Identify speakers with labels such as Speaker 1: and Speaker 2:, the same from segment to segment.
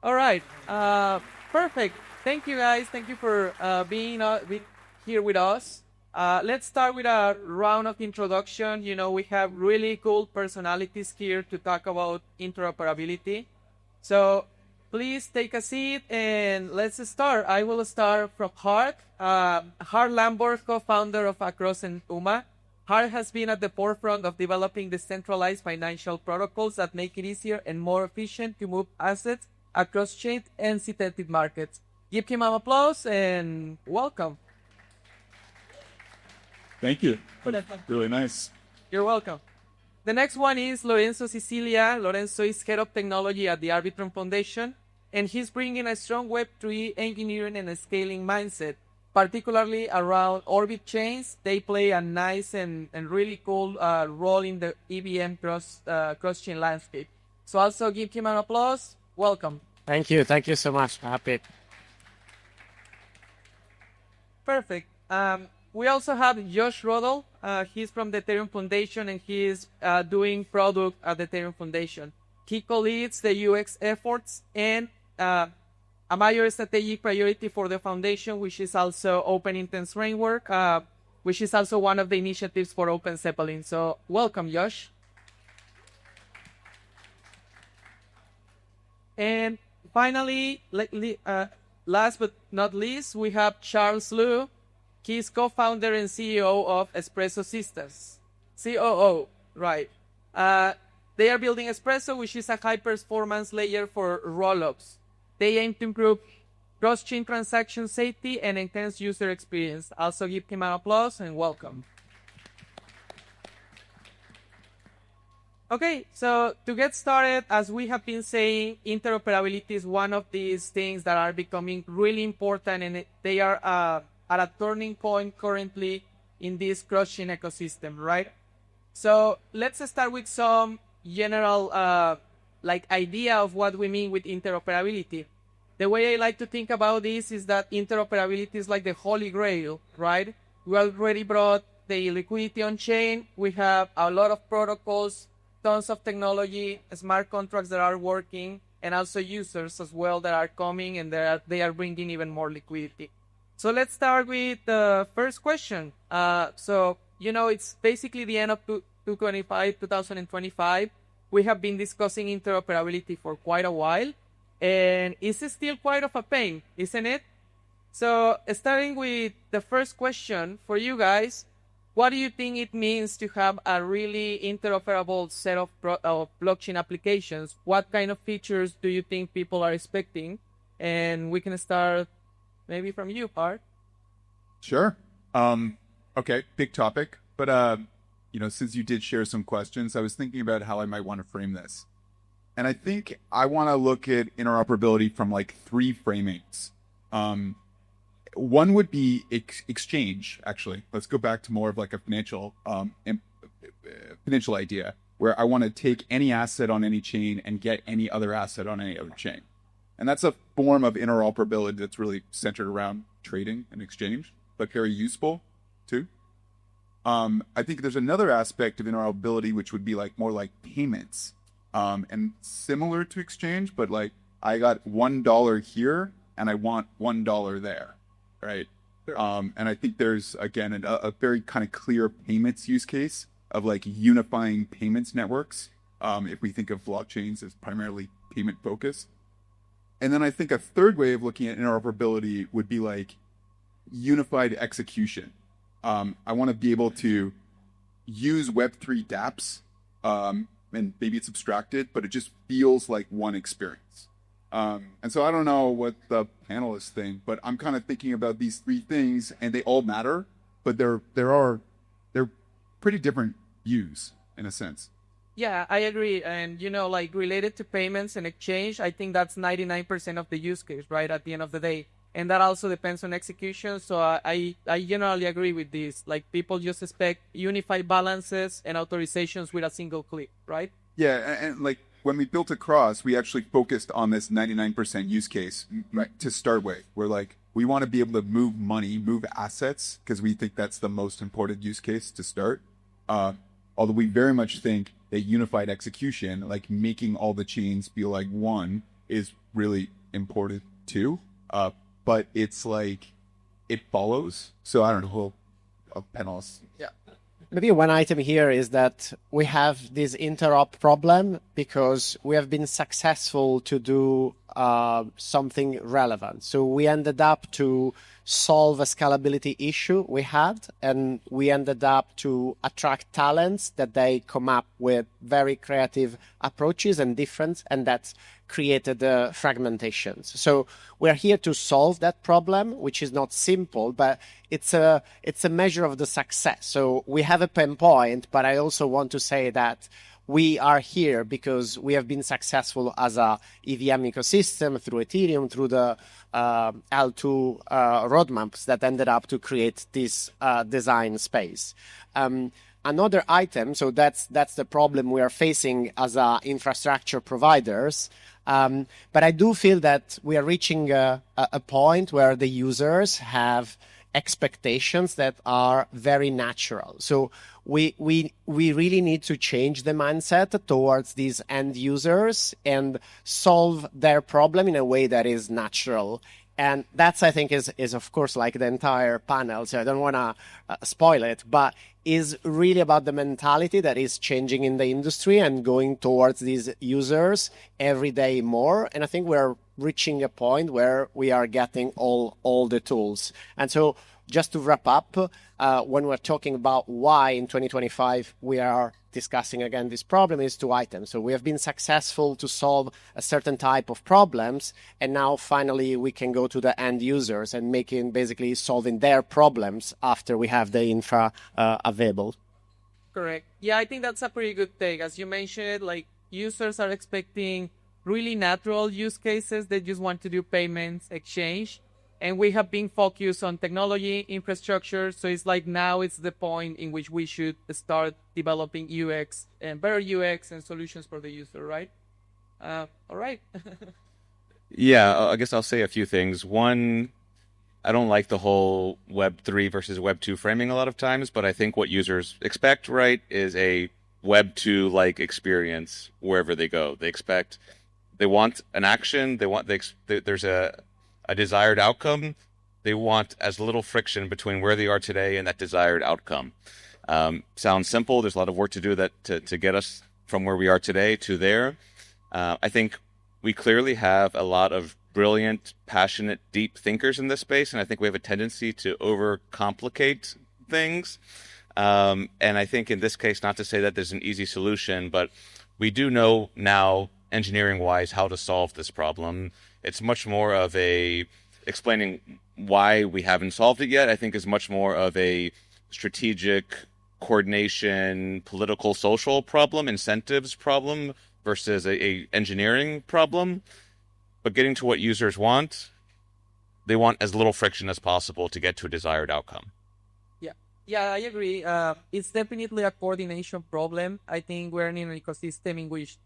Speaker 1: All right. Perfect. Thank you, guys. Thank you for being here with us. Let's start with a round of introduction. We have really cool personalities here to talk about interoperability. So please take a seat and let's start. I will start from Hart. Hart Lambur, co-founder of Across and UMA. Hart has been at the forefront of developing decentralized financial protocols that make it easier and more efficient to move assets across chain and synthetic markets. Give him an applause and welcome.
Speaker 2: Thank you. Really nice.
Speaker 1: You're welcome. The next one is Lorenzo Sicilia. Lorenzo is head of technology at the Arbitrum Foundation, and he's bringing a strong Web3 engineering and scaling mindset, particularly around Orbit chains. They play a nice and really cool role in the EVM cross-chain landscape. So also give him an applause. Welcome.
Speaker 3: Thank you. Thank you so much. Happy.
Speaker 1: Perfect. We also have Josh Rudolf. He's from the Ethereum Foundation, and he's doing product at the Ethereum Foundation. He co-leads the UX efforts and a major strategic priority for the foundation, which is also Open Intent Framework, which is also one of the initiatives for OpenZeppelin. So welcome, Josh. And finally, last but not least, we have Charles Liu. He's co-founder and CEO of Espresso Systems. COO, right. They are building Espresso, which is a high-performance layer for rollups. They aim to improve cross-chain transaction safety and enhance user experience. Also give him an applause and welcome. Okay, so to get started, as we have been saying, interoperability is one of these things that are becoming really important, and they are at a turning point currently in this cross-chain ecosystem, right? So let's start with some general idea of what we mean with interoperability. The way I like to think about this is that interoperability is like the holy grail, right? We already brought the liquidity on chain. We have a lot of protocols, tons of technology, smart contracts that are working, and also users as well that are coming, and they are bringing even more liquidity. So let's start with the first question. It's basically the end of 2025. We have been discussing interoperability for quite a while, and it's still quite of a pain, isn't it? So starting with the first question for you guys, what do you think it means to have a really interoperable set of blockchain applications? What kind of features do you think people are expecting? And we can start maybe from you, Hart.
Speaker 2: Sure. Okay, big topic. But, since you did share some questions, I was thinking about how I might want to frame this. And I think I want to look at interoperability from like three framings. One would be exchange, actually. Let's go back to more of like a financial idea, where I want to take any asset on any chain and get any other asset on any other chain. And that's a form of interoperability that's really centered around trading and exchange, but very useful too. I think there's another aspect of interoperability which would be like more like payments, and similar to exchange, but like I got $1 here and I want $1 there, right? Sure. And I think there's again a very kind of clear payments use case of like unifying payments networks. If we think of blockchains as primarily payment focused. And then I think a third way of looking at interoperability would be like unified execution. I want to be able to use Web3 dApps, and maybe it's abstracted, but it just feels like one experience. And so I don't know what the panelists think, but I'm kind of thinking about these three things, and they all matter, but they're pretty different views in a sense.
Speaker 1: Yeah, I agree. And, related to payments and exchange, I think that's 99% of the use case, right, at the end of the day. And that also depends on execution. So I generally agree with this. Like, people just expect unified balances and authorizations with a single click, right?
Speaker 2: Yeah, and like when we built Across, we actually focused on this 99% use case, right, to start with. We're like, we want to be able to move money, move assets, because we think that's the most important use case to start. Although we very much think that unified execution, like making all the chains feel like one, is really imported too. But it's like, it follows. So I don't know, Panelists.
Speaker 1: Yeah.
Speaker 3: Maybe one item here is that we have this interop problem because we have been successful to do something relevant. So we ended up to solve a scalability issue we had, and we ended up to attract talents that they come up with very creative approaches and different, and that's created fragmentations. So we're here to solve that problem, which is not simple, but it's a measure of the success. So we have a pain point, but I also want to say that we are here because we have been successful as a EVM ecosystem through Ethereum, through the L2 roadmaps that ended up to create this design space. Another item, so that's the problem we are facing as infrastructure providers. But I do feel that we are reaching a point where the users have expectations that are very natural. So we really need to change the mindset towards these end users and solve their problem in a way that is natural. And that's, I think, is of course like the entire panel. So I don't want to spoil it, but is really about the mentality that is changing in the industry and going towards these users every day more. And I think we're reaching a point where we are getting all the tools. And so just to wrap up, when we're talking about why in 2025 we are discussing again this problem, is two items. So we have been successful to solve a certain type of problems, and now finally we can go to the end users and basically solving their problems after we have the infra available.
Speaker 1: Correct. Yeah, I think that's a pretty good take. As you mentioned, like users are expecting really natural use cases. They just want to do payments, exchange. And we have been focused on technology, infrastructure. So it's like now it's the point in which we should start developing UX and better UX and solutions for the user, right? All right.
Speaker 4: Yeah, I guess I'll say a few things. One, I don't like the whole Web 3 versus Web 2 framing a lot of times, but I think what users expect, right, is a Web 2-like experience wherever they go. They want an action. There's a desired outcome. They want as little friction between where they are today and that desired outcome. Sounds simple. There's a lot of work to do to get us from where we are today to there. I think we clearly have a lot of brilliant, passionate, deep thinkers in this space, and I think we have a tendency to overcomplicate things. And I think in this case, not to say that there's an easy solution, but we do know now, engineering-wise, how to solve this problem. It's much more of explaining why we haven't solved it yet. I think is much more of a strategic coordination, political, social problem, incentives problem versus a engineering problem. But getting to what users want, they want as little friction as possible to get to a desired outcome.
Speaker 1: Yeah, I agree. It's definitely a coordination problem. I think we're in an ecosystem in which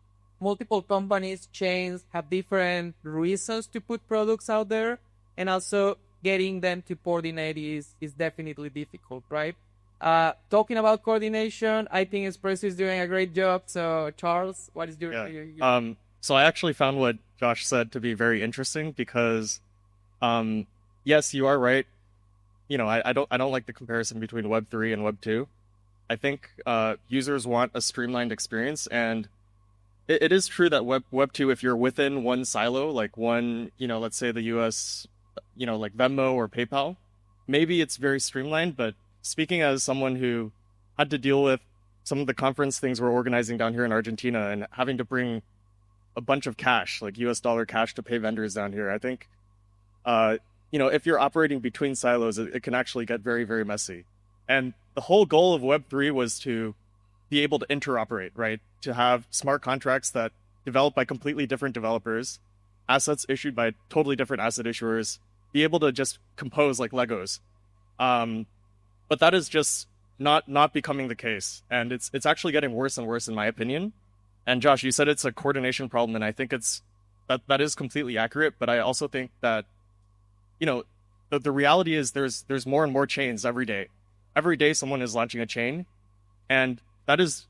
Speaker 1: multiple companies, chains have different reasons to put products out there, and also getting them to coordinate is definitely difficult, right? Talking about coordination, I think Espresso is doing a great job. So, Charles, what is your...
Speaker 5: So I actually found what Josh said to be very interesting because, yes, you are right. You know, I don't like the comparison between Web 3 and Web 2. I think users want a streamlined experience, and it is true that Web 2, if you're within one silo, like one, let's say the US, like Venmo or PayPal, maybe it's very streamlined. But speaking as someone who had to deal with some of the conference things we're organizing down here in Argentina and having to bring a bunch of cash, like US dollar cash to pay vendors down here, I think, if you're operating between silos, it can actually get very, very messy. And the whole goal of Web 3 was to be able to interoperate, right? To have smart contracts that developed by completely different developers, assets issued by totally different asset issuers, be able to just compose like Legos. But that is just not becoming the case. And it's actually getting worse and worse in my opinion. And Josh, you said it's a coordination problem, and I think that is completely accurate. But I also think that, the reality is there's more and more chains every day. Every day someone is launching a chain, and that is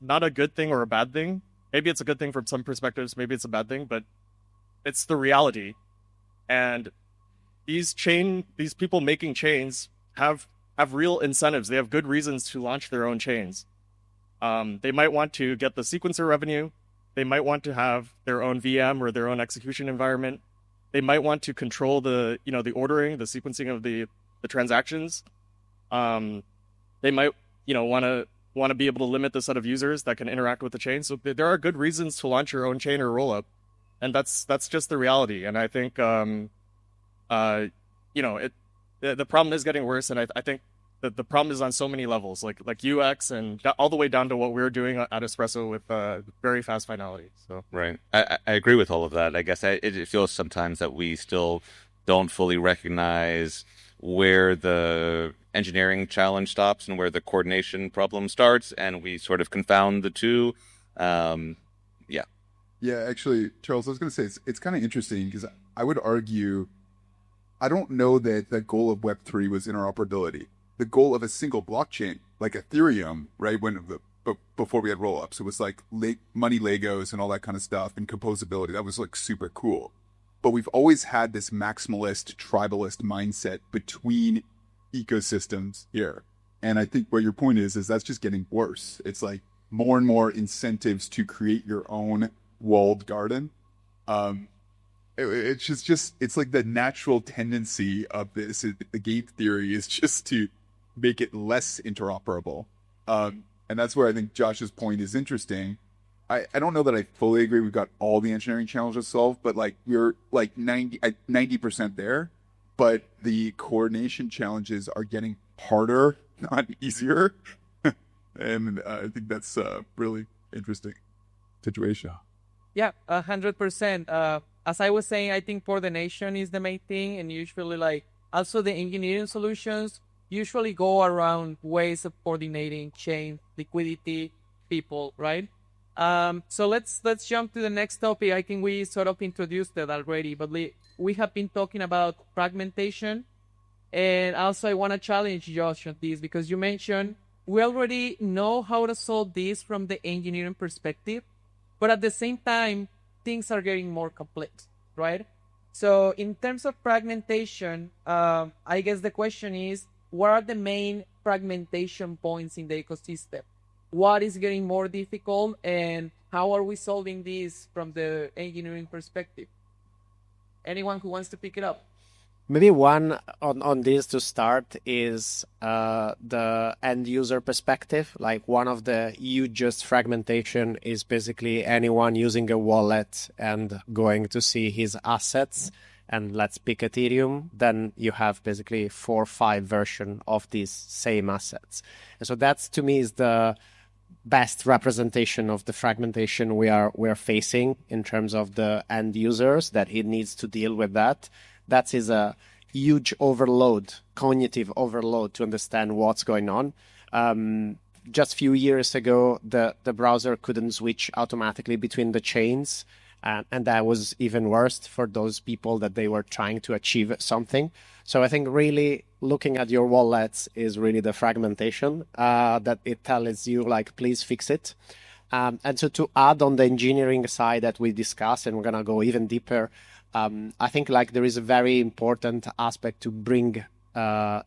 Speaker 5: not a good thing or a bad thing. Maybe it's a good thing from some perspectives, maybe it's a bad thing, but it's the reality. And these people making chains have real incentives. They have good reasons to launch their own chains. They might want to get the sequencer revenue. They might want to have their own VM or their own execution environment. They might want to control the ordering, the sequencing of the transactions. They might want to be able to limit the set of users that can interact with the chain. So there are good reasons to launch your own chain or rollup, and that's just the reality. And I think the problem is getting worse, and I think that the problem is on so many levels, like UX and all the way down to what we're doing at Espresso with very fast finality. So
Speaker 4: Right. I agree with all of that. I guess it feels sometimes that we still don't fully recognize where the engineering challenge stops and where the coordination problem starts, and we sort of confound the two.
Speaker 2: Yeah, actually, Charles, I was going to say it's kind of interesting because I would argue I don't know that the goal of Web3 was interoperability. The goal of a single blockchain, like Ethereum, right, before we had rollups, it was like money Legos and all that kind of stuff and composability. That was like super cool. But we've always had this maximalist, tribalist mindset between ecosystems here. And I think what your point is that's just getting worse. It's like more and more incentives to create your own walled garden. It's like the natural tendency of this, the game theory is just to make it less interoperable. And that's where I think Josh's point is interesting. I don't know that I fully agree we've got all the engineering challenges solved, but like we're like 90% there. But the coordination challenges are getting harder, not easier. And I think that's a really interesting situation.
Speaker 1: Yeah, 100%. As I was saying, I think coordination is the main thing, and usually like also the engineering solutions usually go around ways of coordinating chain, liquidity, people, right? So let's jump to the next topic. I think we sort of introduced it already, but we have been talking about fragmentation, and also I want to challenge Josh on this because you mentioned we already know how to solve this from the engineering perspective, but at the same time, things are getting more complex, right? So in terms of fragmentation, I guess the question is, what are the main fragmentation points in the ecosystem? What is getting more difficult, and how are we solving this from the engineering perspective? Anyone who wants to pick it up?
Speaker 3: Maybe one on this to start is the end user perspective. Like one of the hugest fragmentation is basically anyone using a wallet and going to see his assets. And let's pick Ethereum, then you have basically 4 or 5 versions of these same assets. And so that's, to me, is the best representation of the fragmentation we're facing in terms of the end users, that he needs to deal with that. That is a huge overload, cognitive overload to understand what's going on. Just a few years ago, the browser couldn't switch automatically between the chains. And that was even worse for those people that they were trying to achieve something. So I think really looking at your wallets is really the fragmentation that it tells you, like, please fix it. And so to add on the engineering side that we discussed, and we're going to go even deeper, I think like there is a very important aspect to bring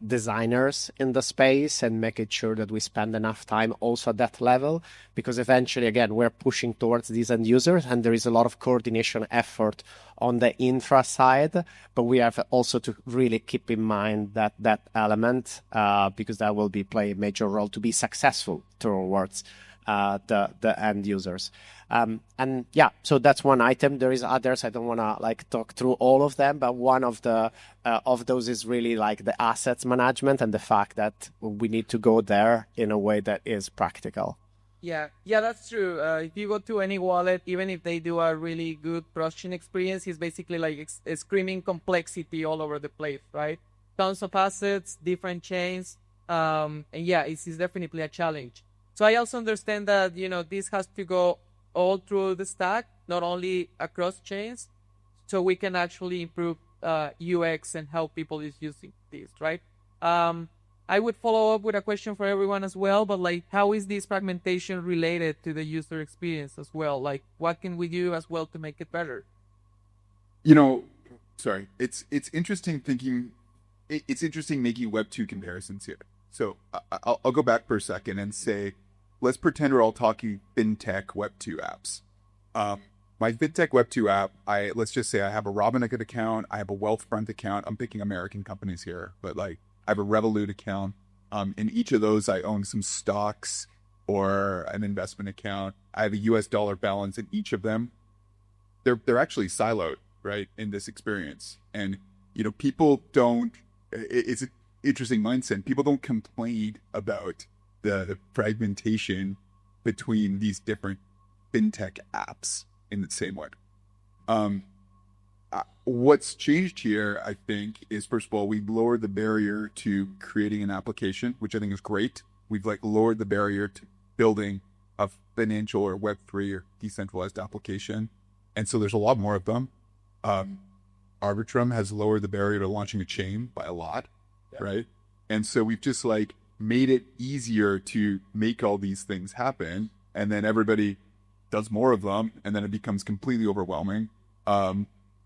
Speaker 3: designers in the space and making sure that we spend enough time also at that level, because eventually, again, we're pushing towards these end users and there is a lot of coordination effort on the infra side, but we have also to really keep in mind that element because that will play a major role to be successful towards the end users. And yeah, so that's one item. There is others. I don't want to like talk through all of them, but one of those is really like the assets management and the fact that we need to go there in a way that is practical.
Speaker 1: Yeah, that's true. If you go to any wallet, even if they do a really good Crosschain experience, it's basically like screaming complexity all over the place, right? Tons of assets, different chains, and yeah, it's definitely a challenge. So I also understand that, this has to go all through the stack, not only across chains, so we can actually improve UX and how people is using this, right? I would follow up with a question for everyone as well, but like, how is this fragmentation related to the user experience as well? Like, what can we do as well to make it better?
Speaker 2: You know, sorry, it's interesting thinking. It's interesting making Web 2 comparisons here. So I'll go back for a second and say, let's pretend we're all talking fintech Web 2 apps. My fintech Web 2 app, let's just say I have a Robinhood account, I have a Wealthfront account. I'm picking American companies here, but like I have a Revolut account. In each of those, I own some stocks or an investment account. I have a US dollar balance in each of them. They're actually siloed, right, in this experience. And, you know, people don't, it's an interesting mindset. People don't complain about the fragmentation between these different fintech apps in the same way. What's changed here, I think, is first of all, we've lowered the barrier to creating an application, which I think is great. We've like lowered the barrier to building a financial or Web3 or decentralized application. And so there's a lot more of them. Arbitrum has lowered the barrier to launching a chain by a lot, right? And so we've just like made it easier to make all these things happen. And then everybody does more of them, and then it becomes completely overwhelming.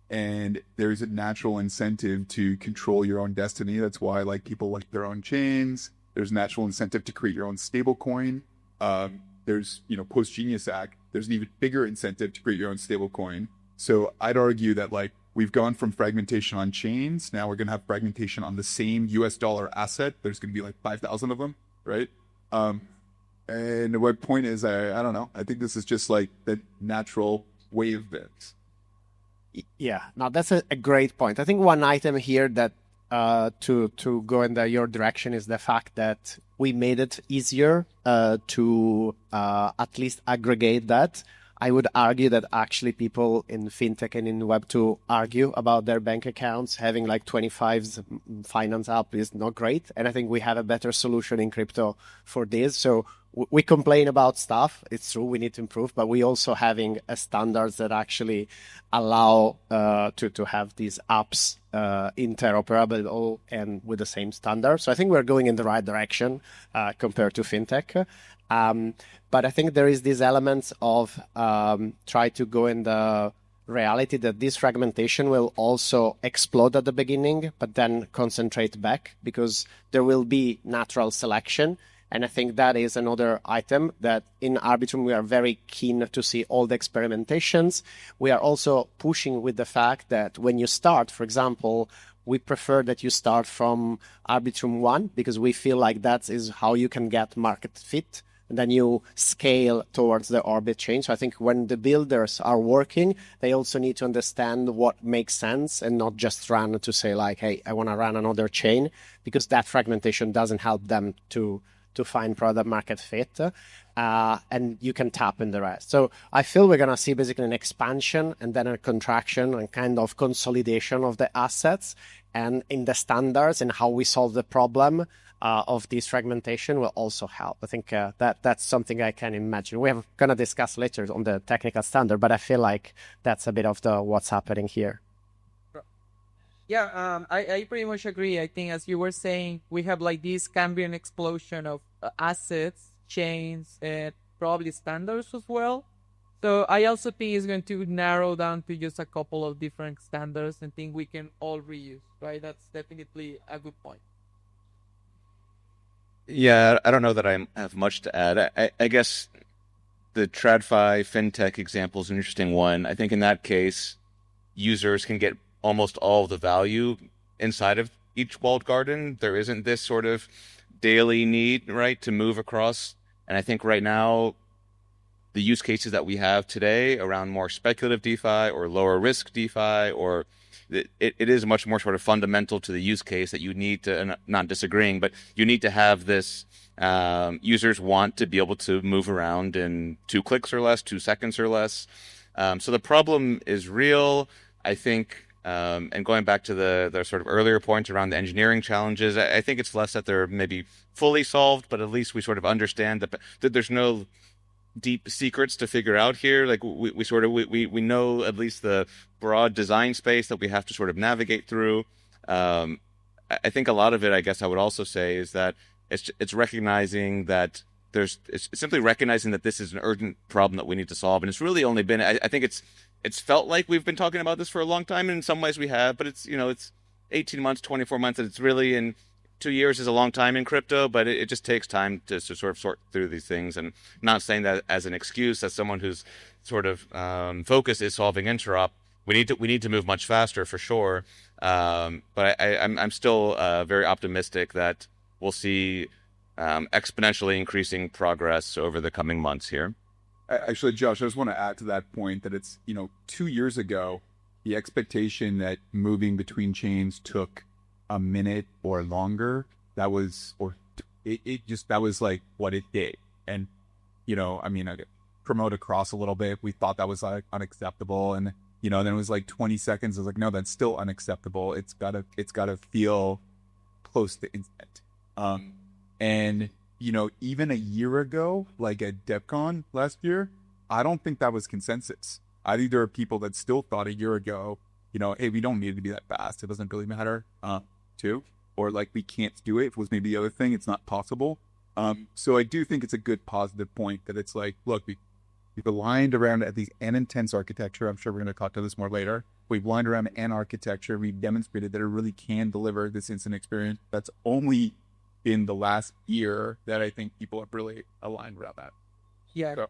Speaker 2: And there's a natural incentive to control your own destiny. That's why like people like their own chains. There's natural incentive to create your own stable coin. There's, you know, post Genius Act, there's an even bigger incentive to create your own stable coin. So I'd argue that like we've gone from fragmentation on chains. Now we're going to have fragmentation on the same US dollar asset. There's going to be like 5,000 of them, right? And my point is, I don't know. I think this is just like the natural way of things.
Speaker 3: Yeah, no, that's a great point. I think one item here that to go in your direction is the fact that we made it easier to at least aggregate that. I would argue that actually people in fintech and in Web2 argue about their bank accounts. Having like 25's finance app is not great. And I think we have a better solution in crypto for this. So we complain about stuff. It's true, we need to improve, but we also having standards that actually allow to have these apps interoperable and with the same standard. So I think we're going in the right direction compared to fintech. But I think there is these elements of try to go in the reality that this fragmentation will also explode at the beginning, but then concentrate back because there will be natural selection. And I think that is another item that in Arbitrum we are very keen to see all the experimentations. We are also pushing with the fact that when you start, for example, we prefer that you start from Arbitrum 1 because we feel like that is how you can get market fit. And then you scale towards the orbit chain. So I think when the builders are working, they also need to understand what makes sense and not just run to say like, hey, I want to run another chain, because that fragmentation doesn't help them to find product market fit. And you can tap in the rest. So I feel we're going to see basically an expansion and then a contraction and kind of consolidation of the assets and in the standards and how we solve the problem of this fragmentation will also help. I think that's something I can imagine. We're going to discuss later on the technical standard, but I feel like that's a bit of what's happening here.
Speaker 1: Yeah, I pretty much agree. I think as you were saying, we have like this Cambrian explosion of assets, chains, and probably standards as well. So I also think it's going to narrow down to just a couple of different standards and think we can all reuse, right? That's definitely a good point.
Speaker 4: Yeah, I don't know that I have much to add. I guess the TradFi fintech example is an interesting one. I think in that case, users can get almost all of the value inside of each walled garden. There isn't this sort of daily need, right, to move across. And I think right now, the use cases that we have today around more speculative DeFi or lower risk DeFi, or it is much more sort of fundamental to the use case that you need to, and not disagreeing, but you need to have this, users want to be able to move around in 2 clicks or less, 2 seconds or less. So the problem is real, I think, and going back to the sort of earlier points around the engineering challenges, I think it's less that they're maybe fully solved, but at least we sort of understand that there's no deep secrets to figure out here. Like we know at least the broad design space that we have to sort of navigate through. I think a lot of it, I guess I would also say, is that it's recognizing that it's simply recognizing that this is an urgent problem that we need to solve. And it's really only been, I think it's it's felt like we've been talking about this for a long time, and in some ways we have, but it's, it's 18 months, 24 months, and it's really in 2 years is a long time in crypto, but it just takes time to sort of sort through these things. And I'm not saying that as an excuse, as someone whose sort of focus is solving interop. We need to move much faster for sure. But I'm still very optimistic that we'll see exponentially increasing progress over the coming months here.
Speaker 2: Actually, Josh, I just want to add to that point that it's, 2 years ago, the expectation that moving between chains took a minute or longer, that was like what it did. And, I promote across a little bit. We thought that was like unacceptable. And, then it was like 20 seconds. I was like, no, that's still unacceptable. It's gotta feel close to instant. And, even a year ago, like at DevCon last year, I don't think that was consensus. I think there are people that still thought a year ago, hey, we don't need it to be that fast. It doesn't really matter, too. Or like, we can't do it. If it was maybe the other thing, it's not possible. So I do think it's a good positive point that it's like, look, we've aligned around at least an intense architecture. I'm sure we're going to talk to this more later. We've aligned around an architecture. We've demonstrated that it really can deliver this instant experience. That's only in the last year that I think people have really aligned around that.
Speaker 1: Yeah.
Speaker 2: So.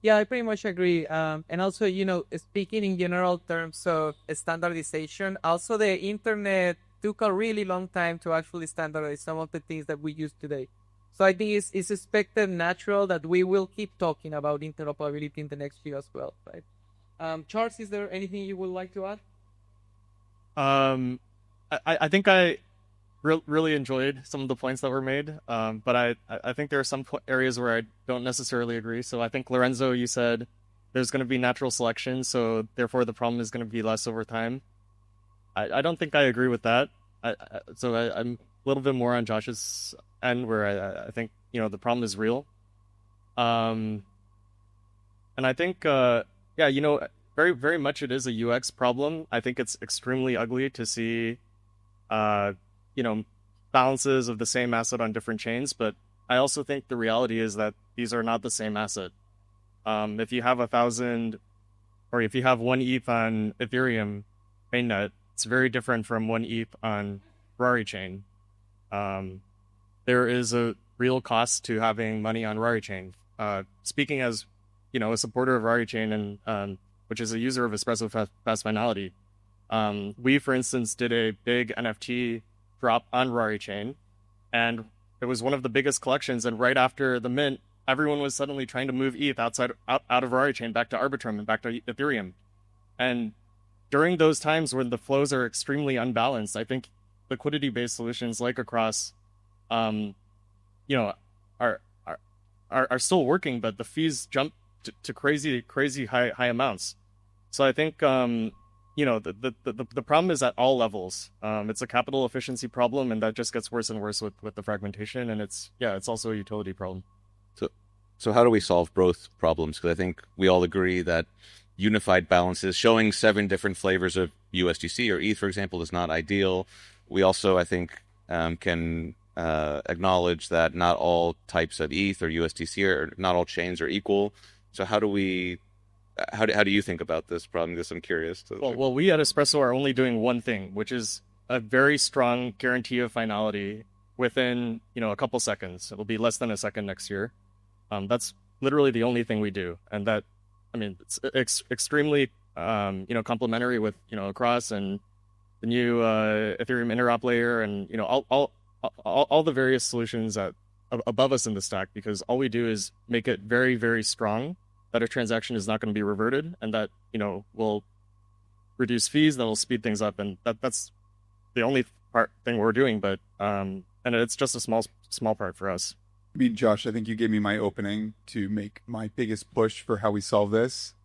Speaker 1: Yeah, I pretty much agree. And also, speaking in general terms of standardization, also the internet took a really long time to actually standardize some of the things that we use today. So I think it's expected natural that we will keep talking about interoperability in the next year as well, right? Charles, is there anything you would like to add?
Speaker 5: I think I really enjoyed some of the points that were made, but I think there are some areas where I don't necessarily agree. So I think, Lorenzo, you said there's going to be natural selection, so therefore the problem is going to be less over time. I don't think I agree with that. I'm a little bit more on Josh's end, where I think, the problem is real. And I think, very, very much it is a UX problem. I think it's extremely ugly to see, balances of the same asset on different chains, but I also think the reality is that these are not the same asset. If you have 1,000, or if you have 1 ETH on Ethereum mainnet, it's very different from 1 ETH on Rari chain. There is a real cost to having money on Rari chain. Speaking as, a supporter of Rari chain and which is a user of Espresso fast finality, we, for instance, did a big NFT drop on Rari chain, and it was one of the biggest collections. And right after the mint, everyone was suddenly trying to move ETH out of Rari chain back to Arbitrum and back to Ethereum. And during those times when the flows are extremely unbalanced, I think liquidity-based solutions like Across, are still working, but the fees jump to crazy high amounts. So I think the problem is at all levels. It's a capital efficiency problem, and that just gets worse and worse with the fragmentation. And it's also a utility problem.
Speaker 4: So how do we solve both problems? Because I think we all agree that unified balances, showing 7 different flavors of USDC or ETH, for example, is not ideal. We also, I think, can acknowledge that not all types of ETH or USDC or not all chains are equal. So how do you think about this problem? Because I'm curious.
Speaker 5: Well, we at Espresso are only doing one thing, which is a very strong guarantee of finality within, a couple seconds. It'll be less than a second next year. That's literally the only thing we do. And that, it's extremely, complementary with, Across and the new Ethereum interop layer and, all the various solutions above us in the stack, because all we do is make it very, very strong that a transaction is not going to be reverted, and that, will reduce fees, that'll speed things up. And that's the only thing we're doing, but, and it's just a small part for us.
Speaker 2: Josh, I think you gave me my opening to make my biggest push for how we solve this,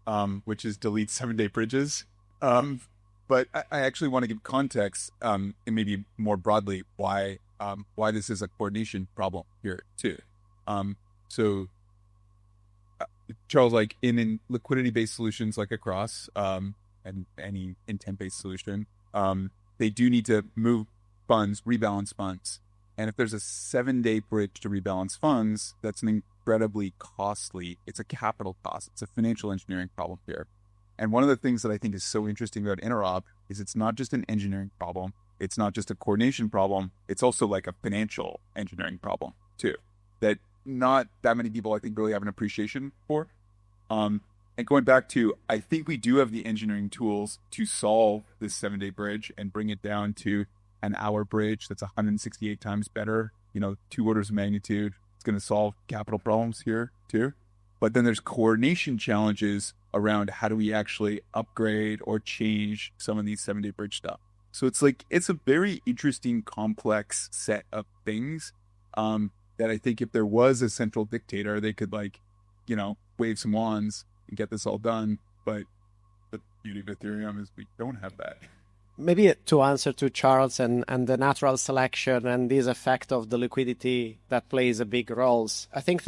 Speaker 2: which is delete 7-day bridges. But I actually want to give context, and maybe more broadly, why this is a coordination problem here too. Charles, like in liquidity-based solutions like Across, and any intent-based solution, they do need to move funds, rebalance funds. And if there's a 7-day bridge to rebalance funds, that's an incredibly costly, it's a capital cost. It's a financial engineering problem here. And one of the things that I think is so interesting about Interop is it's not just an engineering problem. It's not just a coordination problem. It's also like a financial engineering problem too, that not that many people, I think, really have an appreciation for. And going back to, I think we do have the engineering tools to solve this 7-day bridge and bring it down to an hour bridge that's 168 times better, 2 orders of magnitude. It's going to solve capital problems here too. But then there's coordination challenges around how do we actually upgrade or change some of these 7-day bridge stuff. So it's a very interesting, complex set of things that I think if there was a central dictator, they could wave some wands and get this all done. But the beauty of Ethereum is we don't have that.
Speaker 3: Maybe to answer to Charles and the natural selection and this effect of the liquidity that plays a big role. I think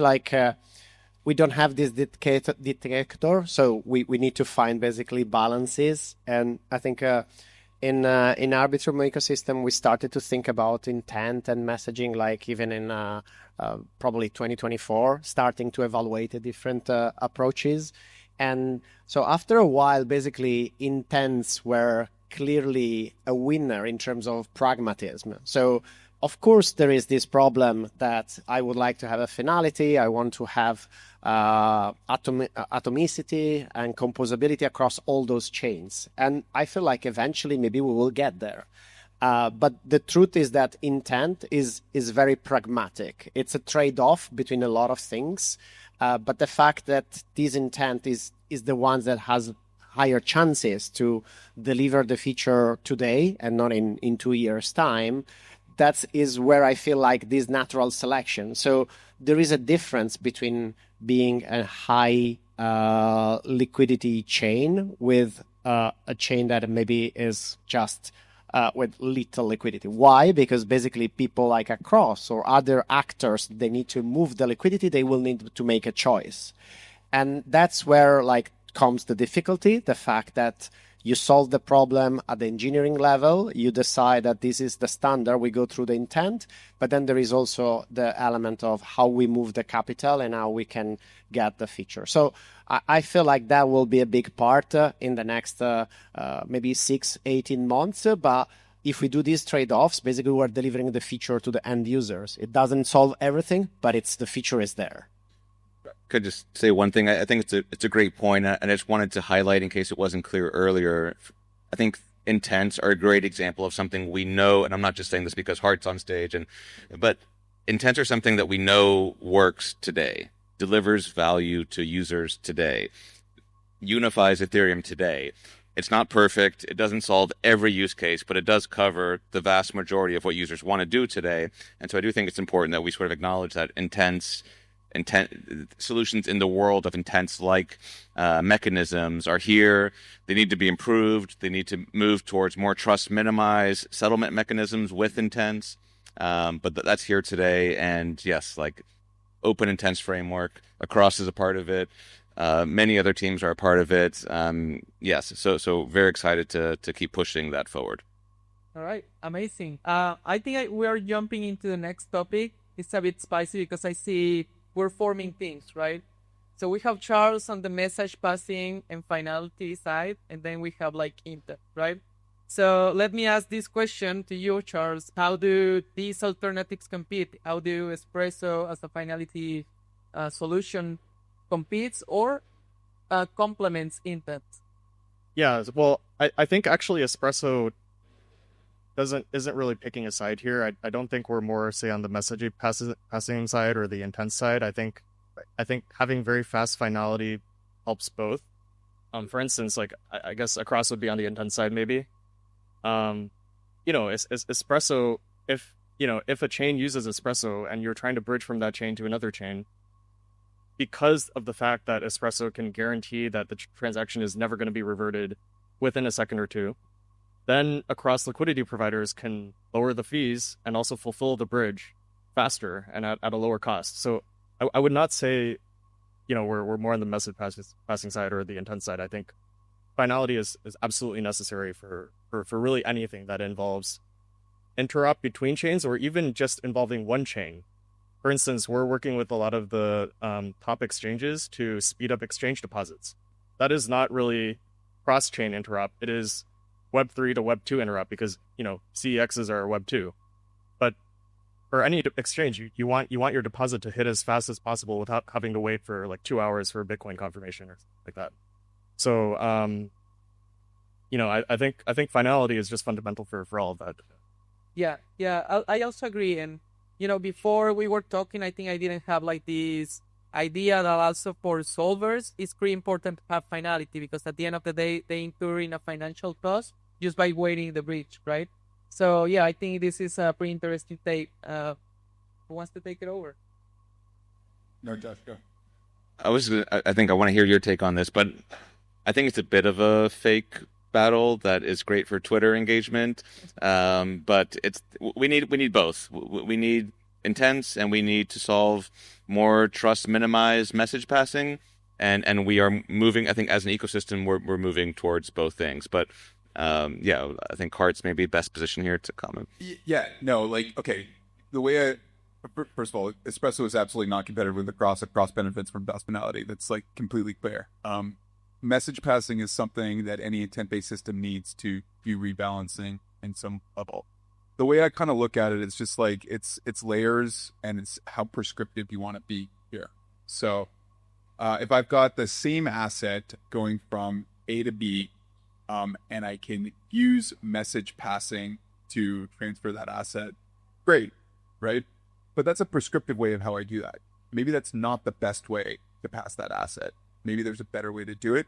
Speaker 3: we don't have this dictator, so we need to find basically balances. And I think in Arbitrum ecosystem, we started to think about intent and messaging, even in probably 2024, starting to evaluate the different approaches. And so after a while, basically intents were clearly a winner in terms of pragmatism. So of course, there is this problem that I would like to have a finality. I want to have atomicity and composability across all those chains. And I feel like eventually maybe we will get there. But the truth is that intent is very pragmatic. It's a trade-off between a lot of things. But the fact that this intent is the one that has higher chances to deliver the feature today and not in 2 years' time, that is where I feel like this natural selection. So there is a difference between being a high liquidity chain with a chain that maybe is just with little liquidity. Why? Because basically people like a Cross or other actors, they need to move the liquidity, they will need to make a choice. And that's where comes the difficulty, the fact that you solve the problem at the engineering level, you decide that this is the standard, we go through the intent, but then there is also the element of how we move the capital and how we can get the feature. So I feel like that will be a big part in the next maybe 6-18 months, but if we do these trade-offs, basically we're delivering the feature to the end users. It doesn't solve everything, but the feature is there.
Speaker 4: Could just say one thing. I think it's a great point, and I just wanted to highlight in case it wasn't clear earlier. I think intents are a great example of something we know, and I'm not just saying this because Hart's on stage, but intents are something that we know works today, delivers value to users today, unifies Ethereum today. It's not perfect. It doesn't solve every use case, but it does cover the vast majority of what users want to do today. And so I do think it's important that we sort of acknowledge that intent solutions in the world of intents mechanisms are here. They need to be improved. They need to move towards more trust minimize settlement mechanisms with intents. But that's here today. And yes, open intents framework across is a part of it. Many other teams are a part of it. Yes. So very excited to keep pushing that forward.
Speaker 1: All right. Amazing. I think we are jumping into the next topic. It's a bit spicy because I see we're forming teams, right? So we have Charles on the message passing and finality side, and then we have intent, right? So let me ask this question to you, Charles. How do these alternatives compete? How do Espresso as a finality solution competes or complements intent?
Speaker 5: Yeah, well, I think actually Espresso isn't really picking a side here. I don't think we're more, say, on the message passing side or the intent side. I think having very fast finality helps both. For instance, I guess across would be on the intent side maybe. Espresso, if a chain uses Espresso and you're trying to bridge from that chain to another chain, because of the fact that Espresso can guarantee that the transaction is never going to be reverted within a second or two, then across liquidity providers can lower the fees and also fulfill the bridge faster and at a lower cost. So I would not say, we're more on the message passing side or the intent side. I think finality is absolutely necessary for really anything that involves interop between chains or even just involving one chain. For instance, we're working with a lot of the top exchanges to speed up exchange deposits. That is not really cross-chain interop. It is Web3 to Web2 interop because, CEXs are Web2. But for any exchange, you want your deposit to hit as fast as possible without having to wait for like 2 hours for Bitcoin confirmation or something like that. So, I think finality is just fundamental for all of that.
Speaker 1: Yeah, I also agree. And, before we were talking, I think I didn't have like this idea that also for solvers, it's pretty important to have finality because at the end of the day, they incur in a financial cost just by waiting the bridge, right? So, yeah, I think this is a pretty interesting take. Who wants to take it over?
Speaker 2: No, Josh, go.
Speaker 4: I think I want to hear your take on this, but I think it's a bit of a fake battle that is great for Twitter engagement. But we need both. We need intents and we need to solve more trust minimized message passing. And we are moving, I think as an ecosystem, we're moving towards both things. But I think Hart's maybe best position here to comment.
Speaker 2: Yeah, no, okay, the way first of all, Espresso is absolutely not competitive with the cross benefits from DOS finality. That's like completely clear. Message passing is something that any intent-based system needs to be rebalancing in some level. The way I kind of look at it is just like it's layers and it's how prescriptive you want to be here. So if I've got the same asset going from A to B, and I can use message passing to transfer that asset, great, right? But that's a prescriptive way of how I do that. Maybe that's not the best way to pass that asset. Maybe there's a better way to do it.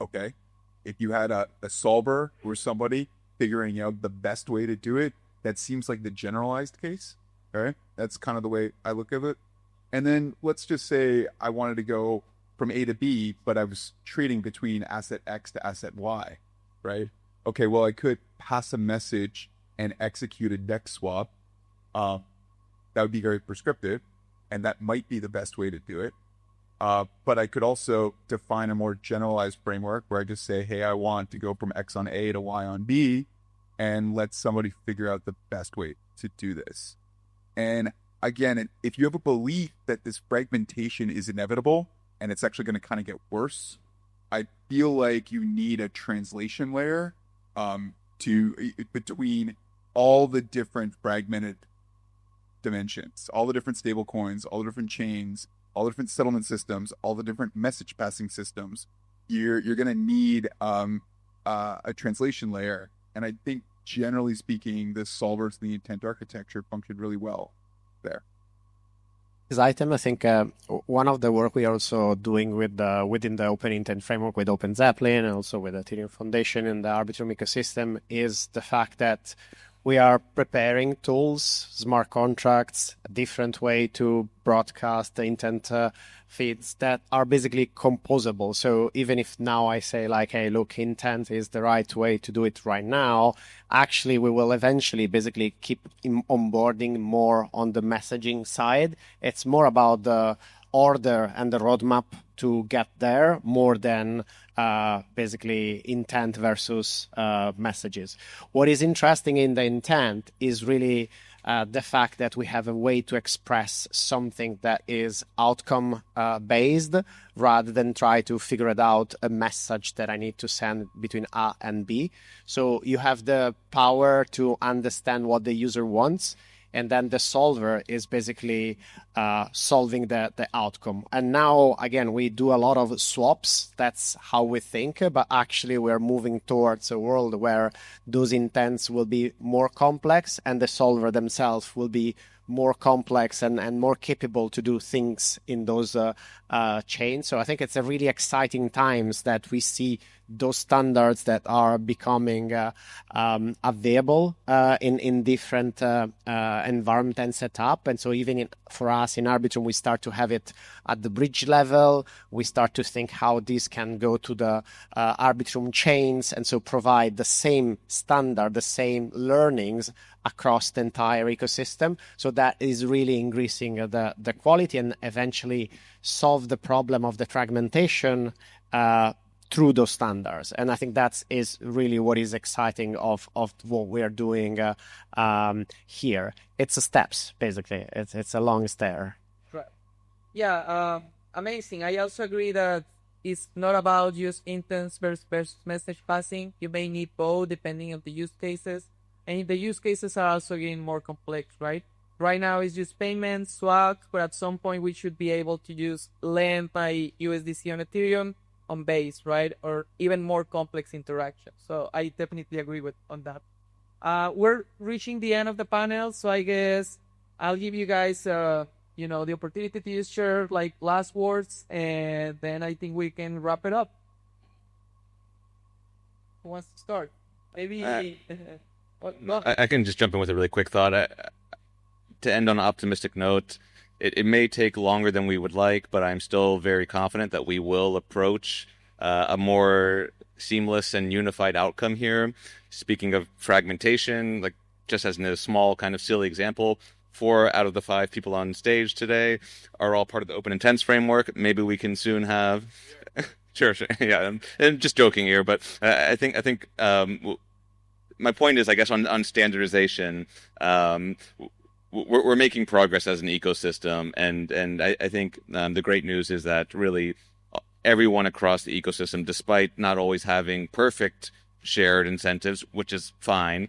Speaker 2: Okay. If you had a solver or somebody figuring out the best way to do it, that seems like the generalized case. All right. That's kind of the way I look at it. And then let's just say I wanted to go from A to B, but I was trading between asset X to asset Y, right? Okay, well, I could pass a message and execute a DEX swap. That would be very prescriptive, and that might be the best way to do it. But I could also define a more generalized framework where I just say, hey, I want to go from X on A to Y on B, and let somebody figure out the best way to do this. And again, if you have a belief that this fragmentation is inevitable and it's actually going to kind of get worse, I feel like you need a translation layer between all the different fragmented dimensions, all the different stable coins, all the different chains, all the different settlement systems, all the different message passing systems. You're going to need a translation layer. And I think generally speaking, the solvers and the intent architecture function really well there.
Speaker 3: This item, I think one of the work we are also doing within the open intent framework with OpenZeppelin and also with the Ethereum Foundation and the Arbitrum ecosystem is the fact that we are preparing tools, smart contracts, a different way to broadcast the intent feeds that are basically composable. So even if now I say like, hey, look, intent is the right way to do it right now, actually we will eventually basically keep onboarding more on the messaging side. It's more about the order and the roadmap to get there more than basically intent versus messages. What is interesting in the intent is really the fact that we have a way to express something that is outcome based rather than try to figure it out a message that I need to send between A and B. So you have the power to understand what the user wants, and then the solver is basically solving the outcome. And now, again, we do a lot of swaps. That's how we think. But actually, we're moving towards a world where those intents will be more complex and the solver themselves will be more complex and more capable to do things in those chains. So I think it's a really exciting times that we see those standards that are becoming available in different environment and setup. And so even for us in Arbitrum, we start to have it at the bridge level. We start to think how this can go to the Arbitrum chains and so provide the same standard, the same learnings across the entire ecosystem. So that is really increasing the quality and eventually solve the problem of the fragmentation through those standards. And I think that is really what is exciting of what we're doing here. It's a steps, basically. It's a long stair.
Speaker 1: Right. Yeah, amazing. I also agree that it's not about just instance versus message passing. You may need both depending on the use cases. And the use cases are also getting more complex, right? Right now it's just payments, swag, but at some point we should be able to use lend my USDC on Ethereum on Base, right? Or even more complex interactions. So I definitely agree on that. We're reaching the end of the panel, so I guess I'll give you guys, the opportunity to just share like last words, and then I think we can wrap it up. Who wants to start? Maybe.
Speaker 4: I can just jump in with a really quick thought. To end on an optimistic note, it may take longer than we would like, but I'm still very confident that we will approach a more seamless and unified outcome here. Speaking of fragmentation, like just as a small kind of silly example, 4 out of the 5 people on stage today are all part of the open intents framework. Maybe we can soon have. Sure, yeah. I'm just joking here, but I think my point is, I guess, on standardization. We're making progress as an ecosystem, and I think the great news is that really everyone across the ecosystem, despite not always having perfect shared incentives, which is fine,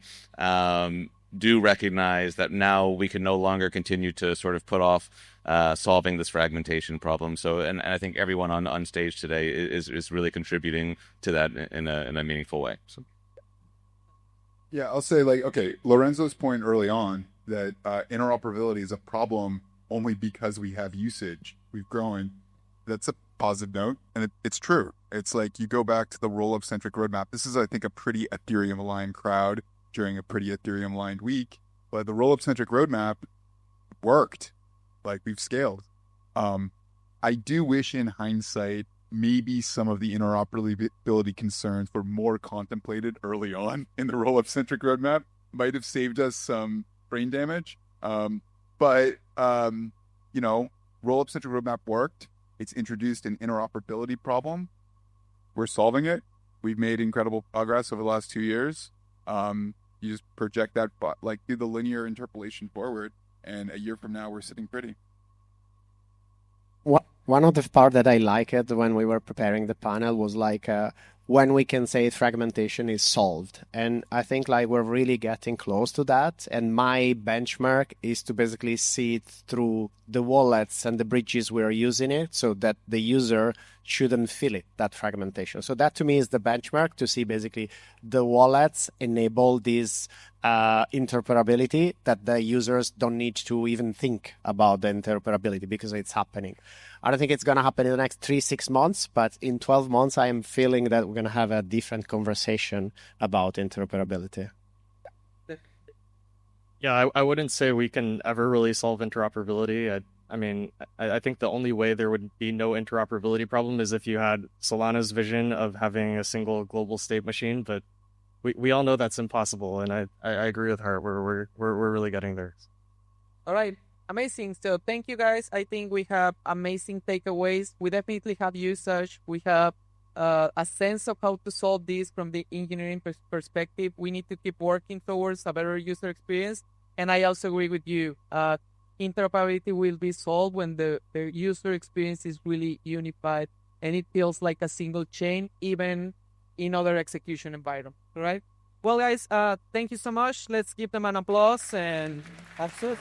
Speaker 4: do recognize that now we can no longer continue to sort of put off solving this fragmentation problem. So, and I think everyone on stage today is really contributing to that in a meaningful way. So.
Speaker 2: Yeah, I'll say Lorenzo's point early on that interoperability is a problem only because we have usage. We've grown. That's a positive note, and it's true. It's like you go back to the roll-up-centric roadmap. This is, I think, a pretty Ethereum-aligned crowd during a pretty Ethereum-aligned week, but the roll-up-centric roadmap worked. Like, we've scaled. I do wish in hindsight maybe some of the interoperability concerns were more contemplated early on in the roll-up-centric roadmap. Might have saved us some brain damage. But roll-up-centric roadmap worked. It's introduced an interoperability problem. We're solving it. We've made incredible progress over the last 2 years. You just project that, do the linear interpolation forward, and a year from now, we're sitting pretty.
Speaker 3: One of the part that I liked when we were preparing the panel was when we can say fragmentation is solved. And I think we're really getting close to that. And my benchmark is to basically see it through the wallets and the bridges we're using it so that the user shouldn't feel it, that fragmentation. So that to me is the benchmark to see basically the wallets enable this interoperability that the users don't need to even think about the interoperability because it's happening. I don't think it's going to happen in the next 3-6 months, but in 12 months, I am feeling that we're going to have a different conversation about interoperability.
Speaker 5: Yeah, I wouldn't say we can ever really solve interoperability. I think the only way there would be no interoperability problem is if you had Solana's vision of having a single global state machine, but we all know that's impossible, and I agree with Hart. We're really getting there.
Speaker 1: All right. Amazing. So thank you guys. I think we have amazing takeaways. We definitely have usage. We have a sense of how to solve this from the engineering perspective. We need to keep working towards a better user experience. And I also agree with you. Interoperability will be solved when the user experience is really unified and it feels like a single chain, even in other execution environments. All right. Well, guys, thank you so much. Let's give them an applause and that's it.